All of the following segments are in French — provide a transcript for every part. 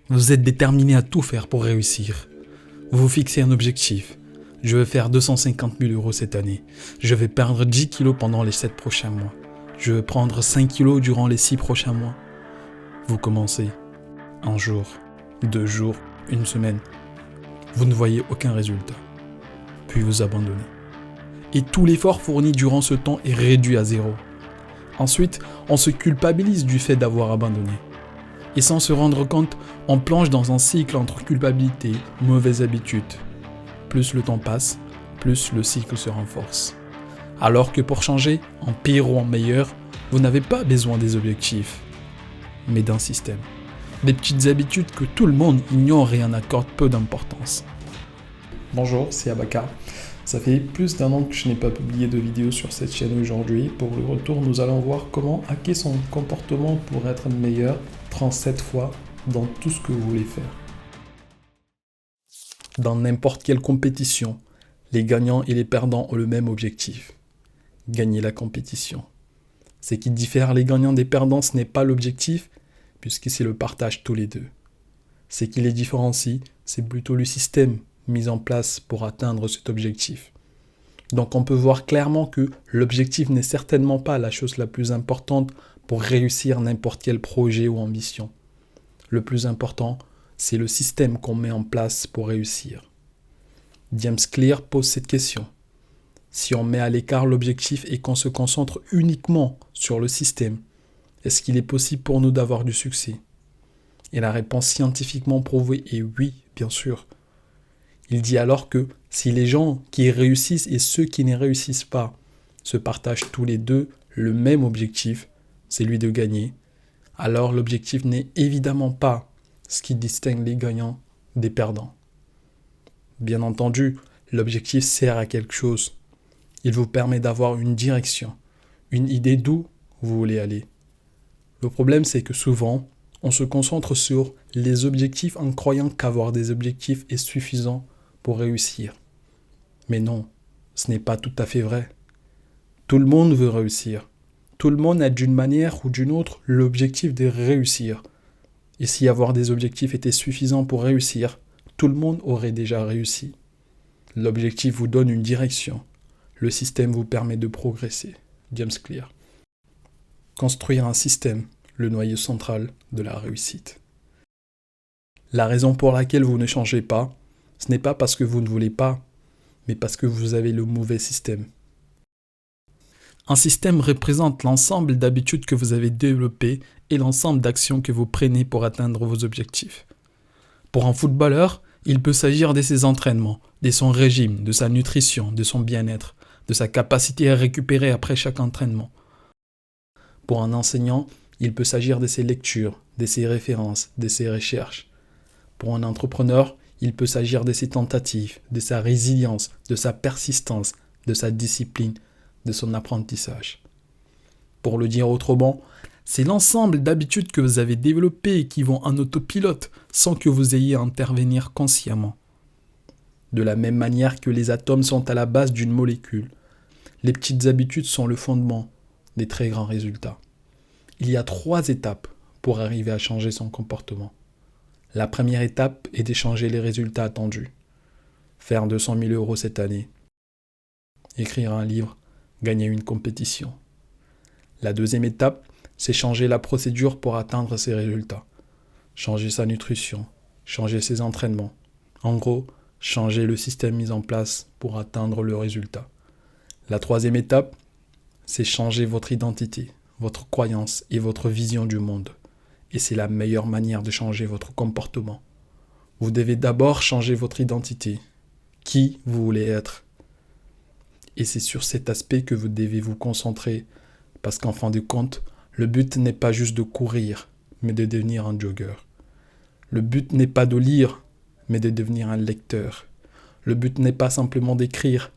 Vous êtes déterminé à tout faire pour réussir. Vous vous fixez un objectif. Je veux faire 250 000 euros cette année. Je vais perdre 10 kilos pendant les 7 prochains mois. Je veux prendre 5 kilos durant les 6 prochains mois. Vous commencez. Un jour, 2 jours, une semaine. Vous ne voyez aucun résultat. Puis vous abandonnez. Et tout l'effort fourni durant ce temps est réduit à zéro. Ensuite, on se culpabilise du fait d'avoir abandonné. Et sans se rendre compte, on plonge dans un cycle entre culpabilité et mauvaises habitudes. Plus le temps passe, plus le cycle se renforce. Alors que pour changer, en pire ou en meilleur, vous n'avez pas besoin des objectifs, mais d'un système. Des petites habitudes que tout le monde ignore et en accorde peu d'importance. Bonjour, c'est Abaka. Ça fait plus d'1 an que je n'ai pas publié de vidéo sur cette chaîne aujourd'hui. Pour le retour, nous allons voir comment hacker son comportement pour être meilleur 37 fois dans tout ce que vous voulez faire. Dans n'importe quelle compétition, les gagnants et les perdants ont le même objectif. Gagner la compétition. Ce qui diffère les gagnants des perdants, ce n'est pas l'objectif, puisque c'est le partage tous les deux. Ce qui les différencie, c'est plutôt le système mis en place pour atteindre cet objectif. Donc on peut voir clairement que l'objectif n'est certainement pas la chose la plus importante pour réussir n'importe quel projet ou ambition. Le plus important, c'est le système qu'on met en place pour réussir. James Clear pose cette question. Si on met à l'écart l'objectif et qu'on se concentre uniquement sur le système, est-ce qu'il est possible pour nous d'avoir du succès? Et la réponse scientifiquement prouvée est oui, bien sûr. Il dit alors que si les gens qui réussissent et ceux qui ne réussissent pas se partagent tous les deux le même objectif, c'est celui de gagner, alors l'objectif n'est évidemment pas ce qui distingue les gagnants des perdants. Bien entendu, l'objectif sert à quelque chose. Il vous permet d'avoir une direction, une idée d'où vous voulez aller. Le problème, c'est que souvent, on se concentre sur les objectifs en croyant qu'avoir des objectifs est suffisant pour réussir. Mais non, ce n'est pas tout à fait vrai. Tout le monde veut réussir. Tout le monde a d'une manière ou d'une autre l'objectif de réussir. Et si avoir des objectifs était suffisant pour réussir, tout le monde aurait déjà réussi. L'objectif vous donne une direction. Le système vous permet de progresser. James Clear. Construire un système, le noyau central de la réussite. La raison pour laquelle vous ne changez pas, ce n'est pas parce que vous ne voulez pas, mais parce que vous avez le mauvais système. Un système représente l'ensemble d'habitudes que vous avez développées et l'ensemble d'actions que vous prenez pour atteindre vos objectifs. Pour un footballeur, il peut s'agir de ses entraînements, de son régime, de sa nutrition, de son bien-être, de sa capacité à récupérer après chaque entraînement. Pour un enseignant, il peut s'agir de ses lectures, de ses références, de ses recherches. Pour un entrepreneur, il peut s'agir de ses tentatives, de sa résilience, de sa persistance, de sa discipline, de son apprentissage. Pour le dire autrement, c'est l'ensemble d'habitudes que vous avez développées et qui vont en autopilote sans que vous ayez à intervenir consciemment. De la même manière que les atomes sont à la base d'une molécule, les petites habitudes sont le fondement des très grands résultats. Il y a 3 étapes pour arriver à changer son comportement. La première étape est d'échanger les résultats attendus. Faire 200 000 euros cette année. Écrire un livre, gagner une compétition. La deuxième étape, c'est changer la procédure pour atteindre ces résultats. Changer sa nutrition, changer ses entraînements. En gros, changer le système mis en place pour atteindre le résultat. La troisième étape, c'est changer votre identité, votre croyance et votre vision du monde. Et c'est la meilleure manière de changer votre comportement. Vous devez d'abord changer votre identité. Qui vous voulez être? Et c'est sur cet aspect que vous devez vous concentrer, parce qu'en fin de compte, le but n'est pas juste de courir, mais de devenir un jogger. Le but n'est pas de lire, mais de devenir un lecteur. Le but n'est pas simplement d'écrire,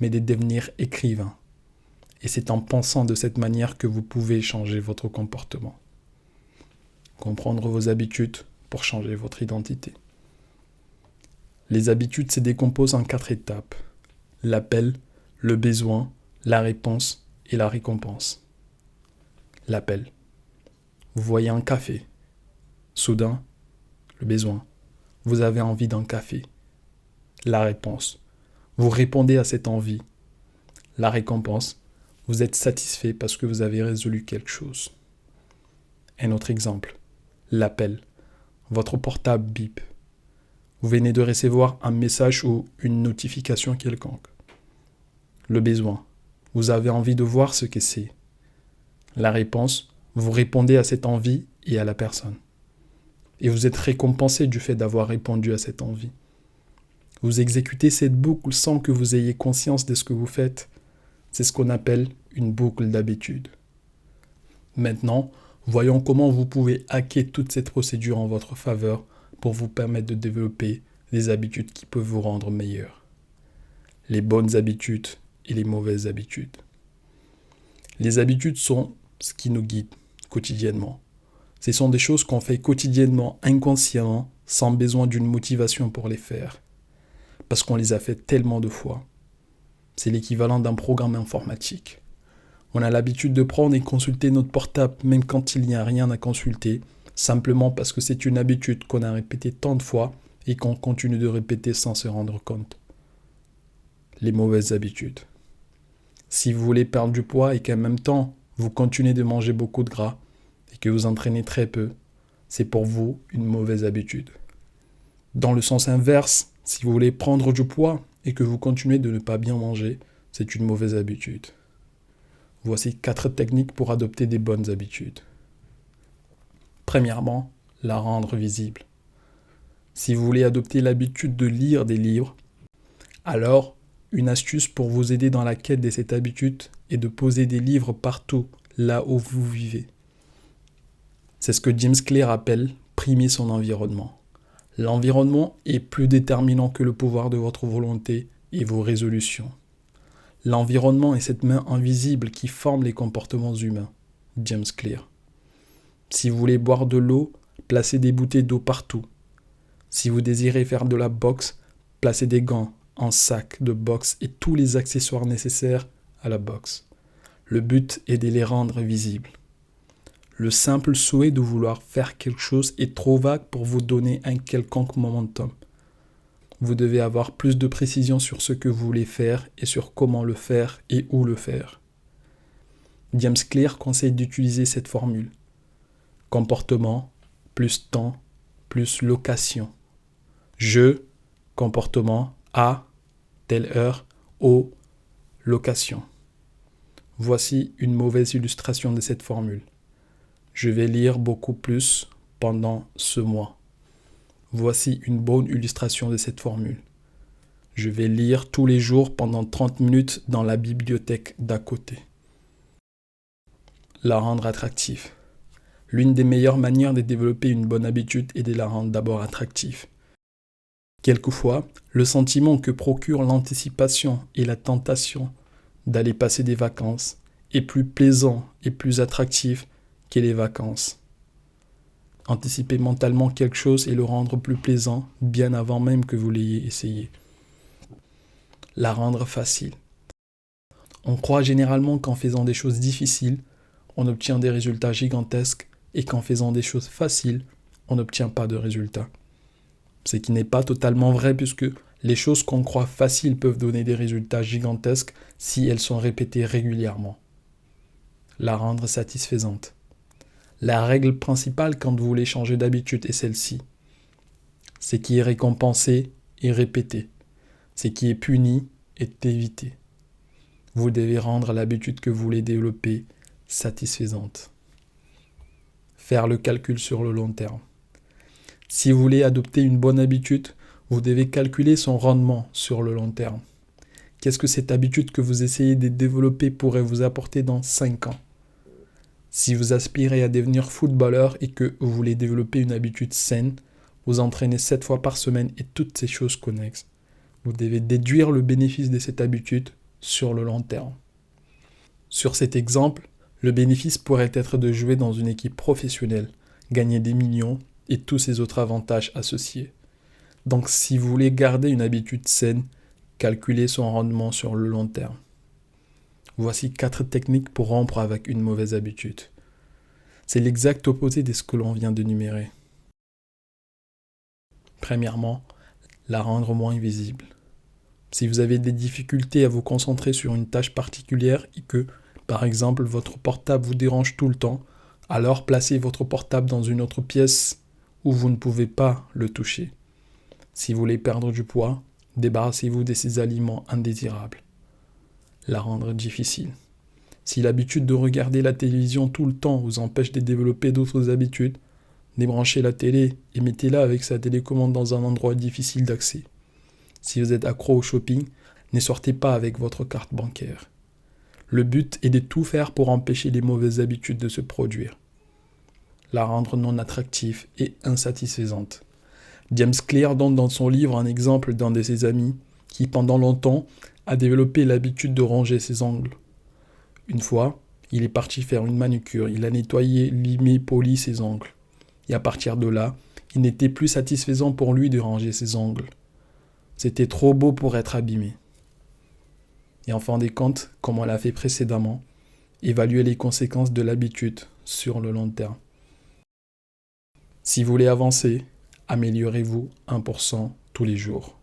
mais de devenir écrivain. Et c'est en pensant de cette manière que vous pouvez changer votre comportement. Comprendre vos habitudes pour changer votre identité. Les habitudes se décomposent en 4 étapes. L'appel, le besoin, la réponse et la récompense. L'appel. Vous voyez un café. Soudain, Le besoin. Vous avez envie d'un café. La réponse. Vous répondez à cette envie. La récompense. Vous êtes satisfait parce que vous avez résolu quelque chose. Un autre exemple. L'appel. Votre portable bip. Vous venez de recevoir un message ou une notification quelconque. Le besoin. Vous avez envie de voir ce que c'est. La réponse. Vous répondez à cette envie et à la personne. Et vous êtes récompensé du fait d'avoir répondu à cette envie. Vous exécutez cette boucle sans que vous ayez conscience de ce que vous faites. C'est ce qu'on appelle une boucle d'habitude. Maintenant, voyons comment vous pouvez hacker toute cette procédure en votre faveur pour vous permettre de développer des habitudes qui peuvent vous rendre meilleur. Les bonnes habitudes et les mauvaises habitudes. Les habitudes sont ce qui nous guide quotidiennement. Ce sont des choses qu'on fait quotidiennement, inconsciemment, sans besoin d'une motivation pour les faire. Parce qu'on les a fait tellement de fois. C'est l'équivalent d'un programme informatique. On a l'habitude de prendre et consulter notre portable même quand il n'y a rien à consulter, simplement parce que c'est une habitude qu'on a répétée tant de fois et qu'on continue de répéter sans se rendre compte. Les mauvaises habitudes. Si vous voulez perdre du poids et qu'en même temps, vous continuez de manger beaucoup de gras et que vous entraînez très peu, c'est pour vous une mauvaise habitude. Dans le sens inverse, si vous voulez prendre du poids et que vous continuez de ne pas bien manger, c'est une mauvaise habitude. Voici 4 techniques pour adopter des bonnes habitudes. Premièrement, la rendre visible. Si vous voulez adopter l'habitude de lire des livres, alors une astuce pour vous aider dans la quête de cette habitude est de poser des livres partout, là où vous vivez. C'est ce que James Clear appelle « primer son environnement ». L'environnement est plus déterminant que le pouvoir de votre volonté et vos résolutions. L'environnement est cette main invisible qui forme les comportements humains. James Clear. Si vous voulez boire de l'eau, placez des bouteilles d'eau partout. Si vous désirez faire de la boxe, placez des gants, un sac de boxe et tous les accessoires nécessaires à la boxe. Le but est de les rendre visibles. Le simple souhait de vouloir faire quelque chose est trop vague pour vous donner un quelconque momentum. Vous devez avoir plus de précision sur ce que vous voulez faire et sur comment le faire et où le faire. James Clear conseille d'utiliser cette formule. Comportement, plus temps, plus location. Je, comportement, à, telle heure, au, location. Voici une mauvaise illustration de cette formule. Je vais lire beaucoup plus pendant ce mois. Voici une bonne illustration de cette formule. Je vais lire tous les jours pendant 30 minutes dans la bibliothèque d'à côté. La rendre attractive. L'une des meilleures manières de développer une bonne habitude est de la rendre d'abord attractive. Quelquefois, le sentiment que procure l'anticipation et la tentation d'aller passer des vacances est plus plaisant et plus attractif que les vacances. Anticiper mentalement quelque chose et le rendre plus plaisant bien avant même que vous l'ayez essayé. La rendre facile. On croit généralement qu'en faisant des choses difficiles, on obtient des résultats gigantesques et qu'en faisant des choses faciles, on n'obtient pas de résultats. Ce qui n'est pas totalement vrai puisque les choses qu'on croit faciles peuvent donner des résultats gigantesques si elles sont répétées régulièrement. La rendre satisfaisante. La règle principale quand vous voulez changer d'habitude est celle-ci. Ce qui est récompensé est répété. Ce qui est puni est évité. Vous devez rendre l'habitude que vous voulez développer satisfaisante. Faire le calcul sur le long terme. Si vous voulez adopter une bonne habitude, vous devez calculer son rendement sur le long terme. Qu'est-ce que cette habitude que vous essayez de développer pourrait vous apporter dans 5 ans ? Si vous aspirez à devenir footballeur et que vous voulez développer une habitude saine, vous entraînez 7 fois par semaine et toutes ces choses connexes. Vous devez déduire le bénéfice de cette habitude sur le long terme. Sur cet exemple, le bénéfice pourrait être de jouer dans une équipe professionnelle, gagner des millions et tous ces autres avantages associés. Donc si vous voulez garder une habitude saine, calculez son rendement sur le long terme. Voici 4 techniques pour rompre avec une mauvaise habitude. C'est l'exact opposé de ce que l'on vient d'énumérer. Premièrement, la rendre moins visible. Si vous avez des difficultés à vous concentrer sur une tâche particulière et que, par exemple, votre portable vous dérange tout le temps, alors placez votre portable dans une autre pièce où vous ne pouvez pas le toucher. Si vous voulez perdre du poids, débarrassez-vous de ces aliments indésirables. La rendre difficile. Si l'habitude de regarder la télévision tout le temps vous empêche de développer d'autres habitudes, débranchez la télé et mettez-la avec sa télécommande dans un endroit difficile d'accès. Si vous êtes accro au shopping, ne sortez pas avec votre carte bancaire. Le but est de tout faire pour empêcher les mauvaises habitudes de se produire. La rendre non attractive et insatisfaisante. James Clear donne dans son livre un exemple d'un de ses amis qui, pendant longtemps, a développé l'habitude de ranger ses ongles. Une fois, il est parti faire une manucure, il a nettoyé, limé, poli ses ongles. Et à partir de là, il n'était plus satisfaisant pour lui de ranger ses ongles. C'était trop beau pour être abîmé. Et en fin de compte, comme on l'a fait précédemment, évaluer les conséquences de l'habitude sur le long terme. Si vous voulez avancer, améliorez-vous 1% tous les jours.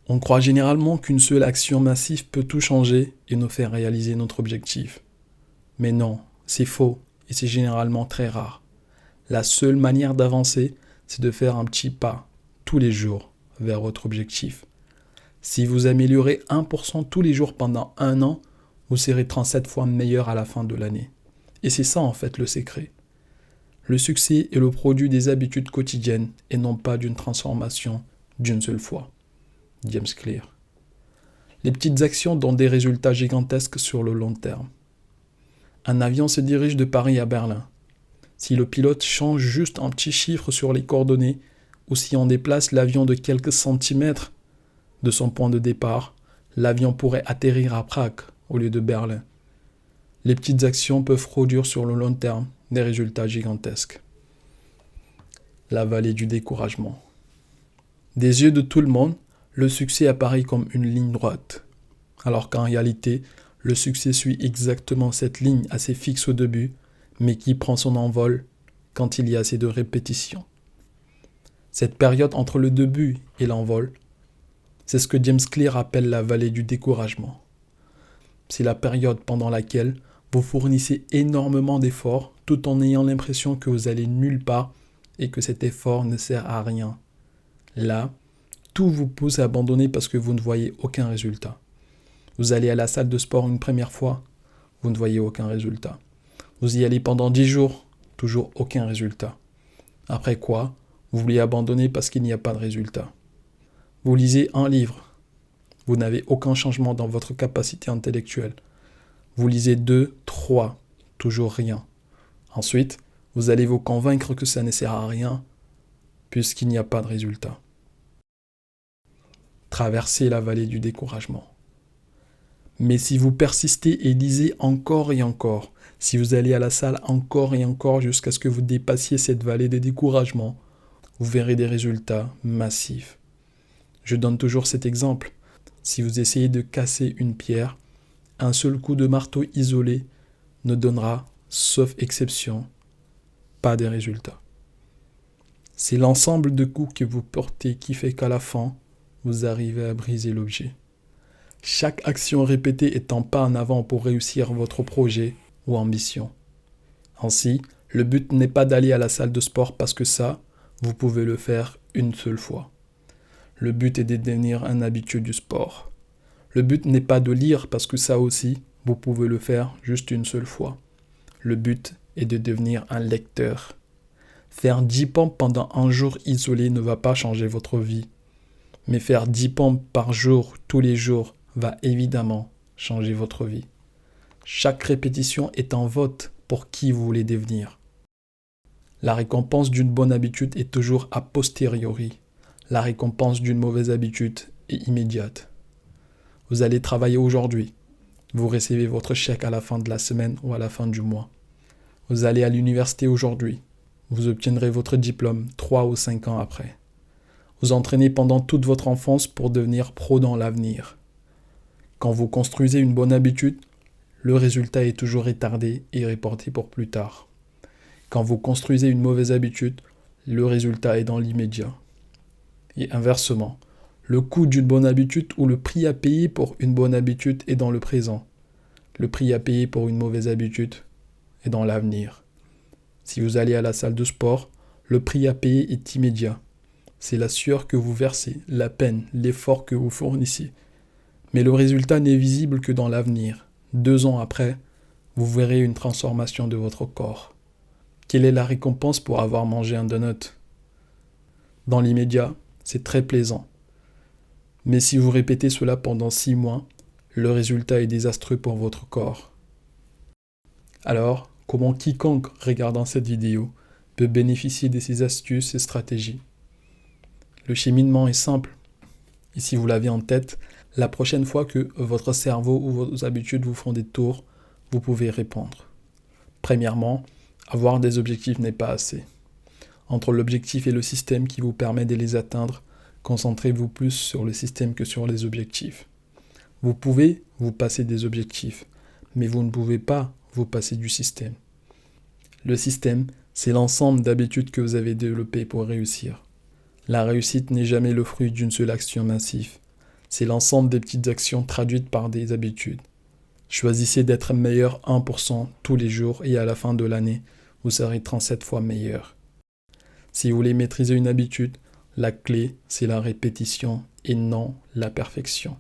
On croit généralement qu'une seule action massive peut tout changer et nous faire réaliser notre objectif. Mais non, c'est faux et c'est généralement très rare. La seule manière d'avancer, c'est de faire un petit pas tous les jours vers votre objectif. Si vous améliorez 1% tous les jours pendant 1 an, vous serez 37 fois meilleur à la fin de l'année. Et c'est ça en fait le secret. Le succès est le produit des habitudes quotidiennes et non pas d'une transformation d'une seule fois. James Clear. Les petites actions donnent des résultats gigantesques sur le long terme. Un avion se dirige de Paris à Berlin. Si le pilote change juste un petit chiffre sur les coordonnées, ou si on déplace l'avion de quelques centimètres de son point de départ, l'avion pourrait atterrir à Prague au lieu de Berlin. Les petites actions peuvent produire sur le long terme des résultats gigantesques. La vallée du découragement. Des yeux de tout le monde, le succès apparaît comme une ligne droite, alors qu'en réalité, le succès suit exactement cette ligne assez fixe au début, mais qui prend son envol quand il y a assez de répétitions. Cette période entre le début et l'envol, c'est ce que James Clear appelle la vallée du découragement. C'est la période pendant laquelle vous fournissez énormément d'efforts tout en ayant l'impression que vous allez nulle part et que cet effort ne sert à rien. Là, tout vous pousse à abandonner parce que vous ne voyez aucun résultat. Vous allez à la salle de sport une première fois, vous ne voyez aucun résultat. Vous y allez pendant 10 jours, toujours aucun résultat. Après quoi, vous voulez abandonner parce qu'il n'y a pas de résultat. Vous lisez un livre, vous n'avez aucun changement dans votre capacité intellectuelle. Vous lisez 2, 3, toujours rien. Ensuite, vous allez vous convaincre que ça ne sert à rien, puisqu'il n'y a pas de résultat. Traversez la vallée du découragement. Mais si vous persistez et lisez encore et encore, si vous allez à la salle encore et encore jusqu'à ce que vous dépassiez cette vallée de découragement, vous verrez des résultats massifs. Je donne toujours cet exemple. Si vous essayez de casser une pierre, un seul coup de marteau isolé ne donnera, sauf exception, pas de résultats. C'est l'ensemble de coups que vous portez qui fait qu'à la fin, vous arrivez à briser l'objet. Chaque action répétée est un pas en avant pour réussir votre projet ou ambition. Ainsi, le but n'est pas d'aller à la salle de sport parce que ça, vous pouvez le faire une seule fois. Le but est de devenir un habitué du sport. Le but n'est pas de lire parce que ça aussi, vous pouvez le faire juste une seule fois. Le but est de devenir un lecteur. Faire 10 pompes pendant un jour isolé ne va pas changer votre vie. Mais faire 10 pompes par jour, tous les jours, va évidemment changer votre vie. Chaque répétition est un vote pour qui vous voulez devenir. La récompense d'une bonne habitude est toujours a posteriori. La récompense d'une mauvaise habitude est immédiate. Vous allez travailler aujourd'hui. Vous recevez votre chèque à la fin de la semaine ou à la fin du mois. Vous allez à l'université aujourd'hui. Vous obtiendrez votre diplôme 3 ou 5 ans après. Vous entraînez pendant toute votre enfance pour devenir pro dans l'avenir. Quand vous construisez une bonne habitude, le résultat est toujours retardé et reporté pour plus tard. Quand vous construisez une mauvaise habitude, le résultat est dans l'immédiat. Et inversement, le coût d'une bonne habitude ou le prix à payer pour une bonne habitude est dans le présent. Le prix à payer pour une mauvaise habitude est dans l'avenir. Si vous allez à la salle de sport, le prix à payer est immédiat. C'est la sueur que vous versez, la peine, l'effort que vous fournissez. Mais le résultat n'est visible que dans l'avenir. 2 ans après, vous verrez une transformation de votre corps. Quelle est la récompense pour avoir mangé un donut? Dans l'immédiat, c'est très plaisant. Mais si vous répétez cela pendant 6 mois, le résultat est désastreux pour votre corps. Alors, comment quiconque regardant cette vidéo peut bénéficier de ces astuces et stratégies? Le cheminement est simple. Et si vous l'avez en tête, la prochaine fois que votre cerveau ou vos habitudes vous font des tours, vous pouvez répondre. Premièrement, avoir des objectifs n'est pas assez. Entre l'objectif et le système qui vous permet de les atteindre, concentrez-vous plus sur le système que sur les objectifs. Vous pouvez vous passer des objectifs, mais vous ne pouvez pas vous passer du système. Le système, c'est l'ensemble d'habitudes que vous avez développées pour réussir. La réussite n'est jamais le fruit d'une seule action massive. C'est l'ensemble des petites actions traduites par des habitudes. Choisissez d'être meilleur 1% tous les jours et à la fin de l'année, vous serez 37 fois meilleur. Si vous voulez maîtriser une habitude, la clé, c'est la répétition et non la perfection.